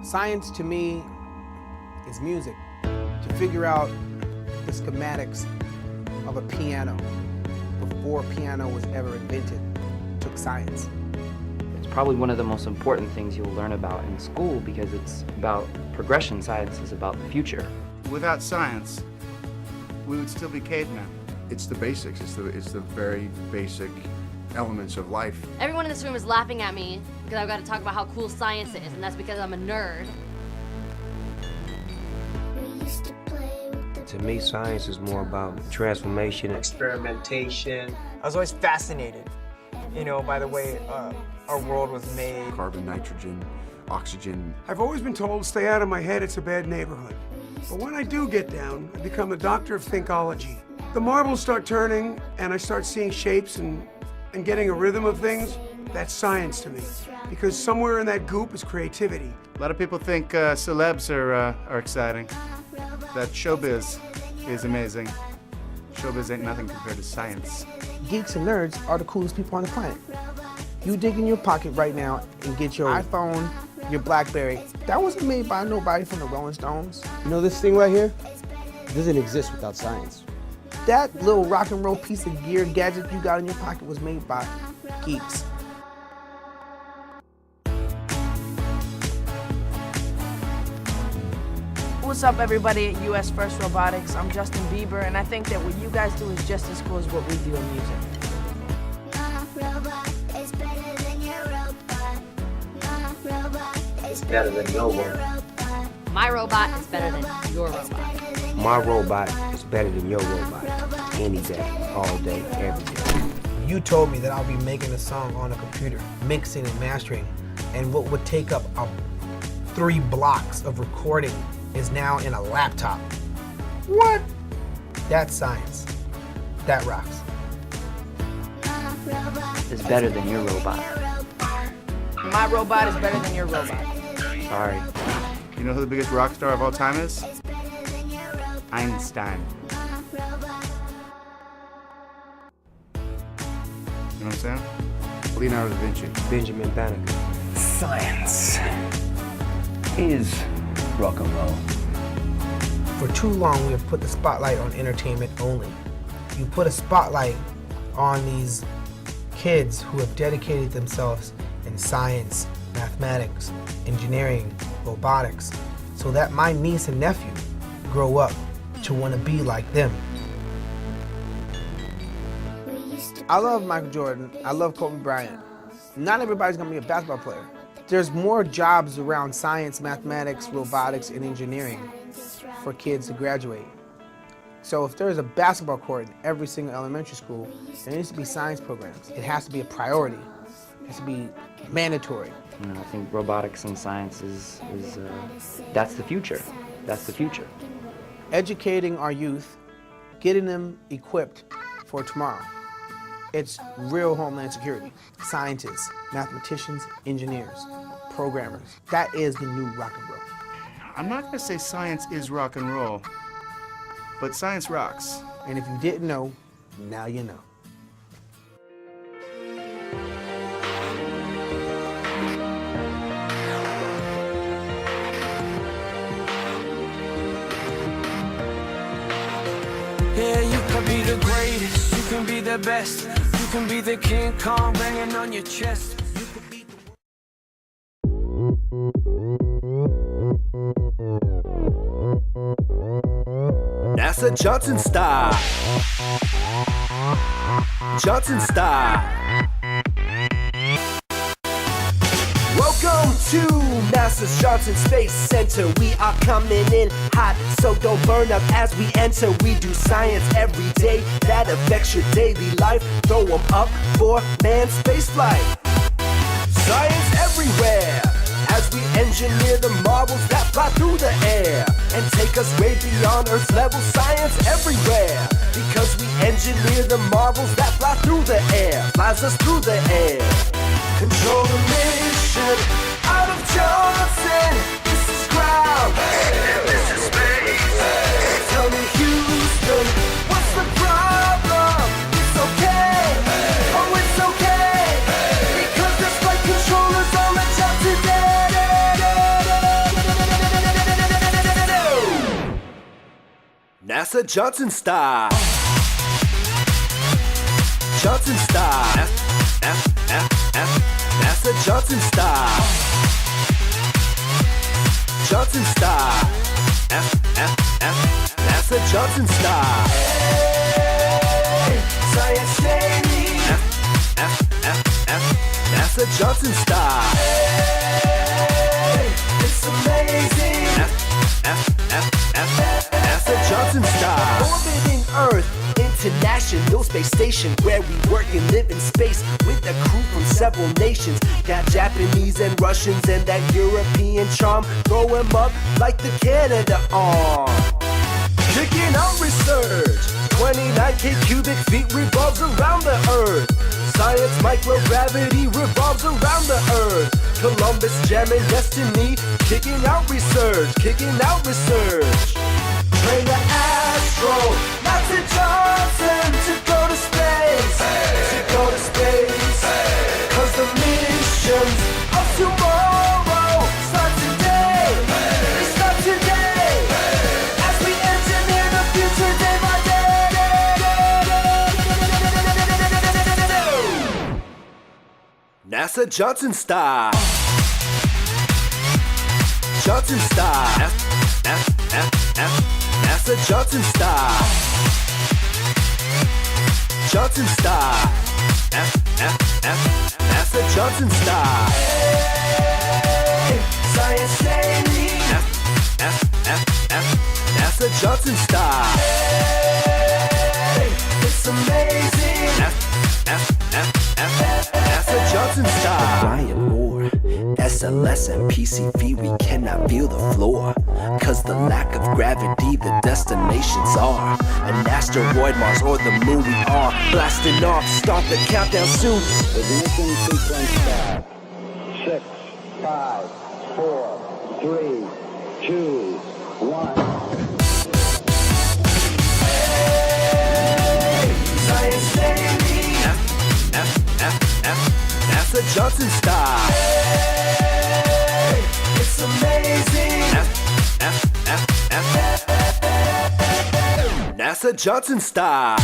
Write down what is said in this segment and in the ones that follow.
Science to me is music. To figure out the schematics of a piano before piano was ever invented took science. It's probably one of the most important things you'll learn about in school because it's about progression. Science is about the future. Without science, we would still be cavemen. It's the basics. It's the very basic elements of life. Everyone in this room is laughing at me because I've got to talk about how cool science is, and that's because I'm a nerd. To me, science is more about transformation, experimentation. I was always fascinated, by the way our world was made. Carbon, nitrogen, oxygen. I've always been told, stay out of my head, it's a bad neighborhood. But when I do get down, I become a doctor of thinkology. The marbles start turning, and I start seeing shapes and getting a rhythm of things. That's science to me, because somewhere in that goop is creativity. A lot of people think celebs are exciting. That showbiz is amazing. Showbiz ain't nothing compared to science. Geeks and nerds are the coolest people on the planet. You dig in your pocket right now and get your iPhone, your BlackBerry. That wasn't made by nobody from the Rolling Stones. You know this thing right here? It doesn't exist without science. That little rock and roll piece of gear gadget you got in your pocket was made by geeks. What's up, everybody at US First Robotics? I'm Justin Bieber, and I think that what you guys do is just as cool as what we do in music. it's better than your robot. My robot is better than your robot. My robot is better than your robot. Any day, all day, every day. You told me that I'll be making a song on a computer, mixing and mastering, and what would take up 3 blocks of recording is now in a laptop. What? That's science. That rocks. It's better than your robot. My robot is better than your robot. Sorry. You know who the biggest rock star of all time is? Einstein. You know what I'm saying? Leonardo da Vinci. Benjamin Banneker. Science is rock and roll. For too long, we have put the spotlight on entertainment only. You put a spotlight on these kids who have dedicated themselves in science, mathematics, engineering, robotics, so that my niece and nephew grow up to want to be like them. I love Michael Jordan. I love Kobe Bryant. Not everybody's going to be a basketball player. There's more jobs around science, mathematics, robotics, and engineering for kids to graduate. So if there's a basketball court in every single elementary school, there needs to be science programs. It has to be a priority. It has to be mandatory. I think robotics and science that's the future. That's the future. Educating our youth, getting them equipped for tomorrow. It's real homeland security. Scientists, mathematicians, engineers, programmers. That is the new rock and roll. I'm not gonna say science is rock and roll, but science rocks. And if you didn't know, now you know. Yeah, you can be the greatest, you can be the best, you can be the King Kong banging on your chest. That's a Johnson style. Johnson style. Welcome to NASA's Johnson Space Center. We are coming in hot, so don't burn up as we enter. We do science every day that affects your daily life. Throw them up for manned space flight. Science everywhere as we engineer the marbles that fly through the air and take us way beyond Earth's level. Science everywhere because we engineer the marbles that fly through the air, flies us through the air. Control the mission out of Johnson. This is ground and this is space. Tell me, Houston, what's the problem? It's okay. Oh, it's okay. Because there's flight controllers on the job today. NASA Johnson style. Johnson style. NASA Johnson style. Johnson style. NASA Johnson style. Hey, Science Daily. NASA Johnson style. Hey, it's amazing. NASA Johnson style. Orbiting Earth, International Space Station, where we work and live in space with a crew from several nations. Got Japanese and Russians and that European charm. Throw 'em up like the Canada arm. Kicking out research. 29K cubic feet revolves around the Earth. Science microgravity revolves around the Earth. Columbus jamming destiny. Kicking out research. Kicking out research. Train the astro. NASA Johnson to go to space. To go to space. Cause the missions of tomorrow start today. They start today. As we engineer the future day by day. NASA Johnson style. Johnson style. NASA Johnson style. Johnson style. NASA Johnson style. Hey, Science Daily. NASA Johnson style. Hey, it's amazing. NASA Johnson style. Brian Moore, SLS and PCV, we cannot feel the floor. Cause the lack of gravity, the destinations are an asteroid, Mars, or the moon. We are blasting off, start the countdown soon. Ignition sequence start. 6, 5, 4, 3, 2, 1. Science Daily. NASA Johnson style. Hey, it's amazing. NASA Johnson style.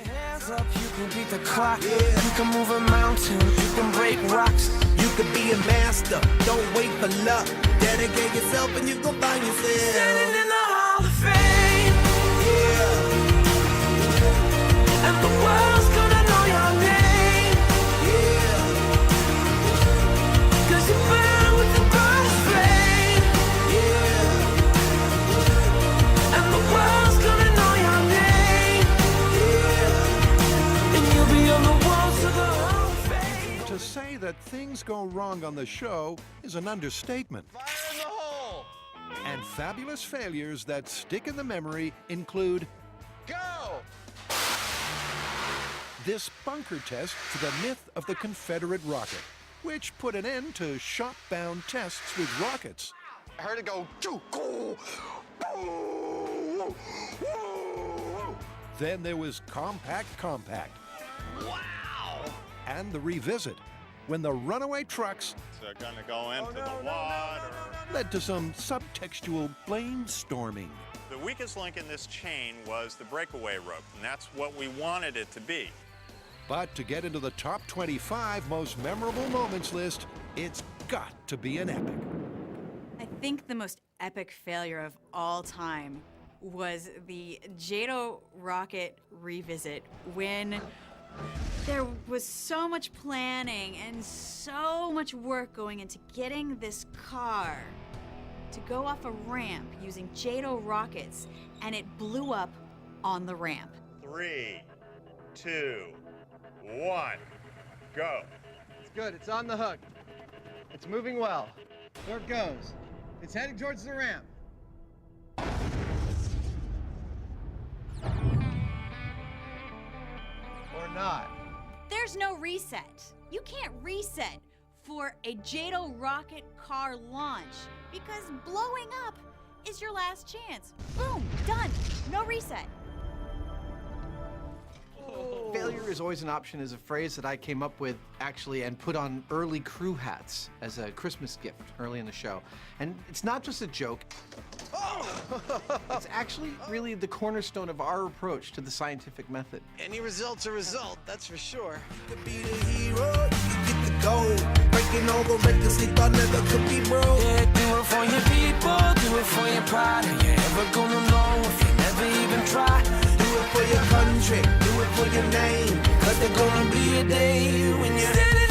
Hands up, you can beat the clock. You can move a mountain, you can break rocks. You could be a master, don't wait for luck. Dedicate yourself and you gon' find yourself. Standing in the Hall of Fame. And the world's gonna know your name. Cause you burn with the brightest flame. And the world's gonna know your name. And you'll be on the walls of the Hall of Fame. To say that things go wrong on the show is an understatement. Fire in the hole! And fabulous failures that stick in the memory include Go! this bunker test for the myth of the Confederate rocket, which put an end to shop-bound tests with rockets. I heard it go, choo, cool. Then there was Compact. Wow! And the revisit, when the runaway trucks Gonna go into the water. led to some subtextual brainstorming. The weakest link in this chain was the breakaway rope, and that's what we wanted it to be. But to get into the top 25 most memorable moments list, it's got to be an epic. I think the most epic failure of all time was the JATO rocket revisit, when there was so much planning and so much work going into getting this car to go off a ramp using JATO rockets, and it blew up on the ramp. 3, 2, 1, go. It's good, it's on the hook. It's moving well. There it goes. It's heading towards the ramp. Or not. There's no reset. You can't reset for a JATO rocket car launch, because blowing up is your last chance. Boom, done. No reset. Failure is always an option is a phrase that I came up with, actually, and put on early crew hats as a Christmas gift early in the show. And it's not just a joke. It's actually really the cornerstone of our approach to the scientific method. Any result's a result, that's for sure. Breaking all the records they thought never could be broke. Yeah, do it for your people, do it for your pride. Are you ever gonna know if you never even try? Do it for your country, do it for your name. 'Cause there's gonna be a day when you're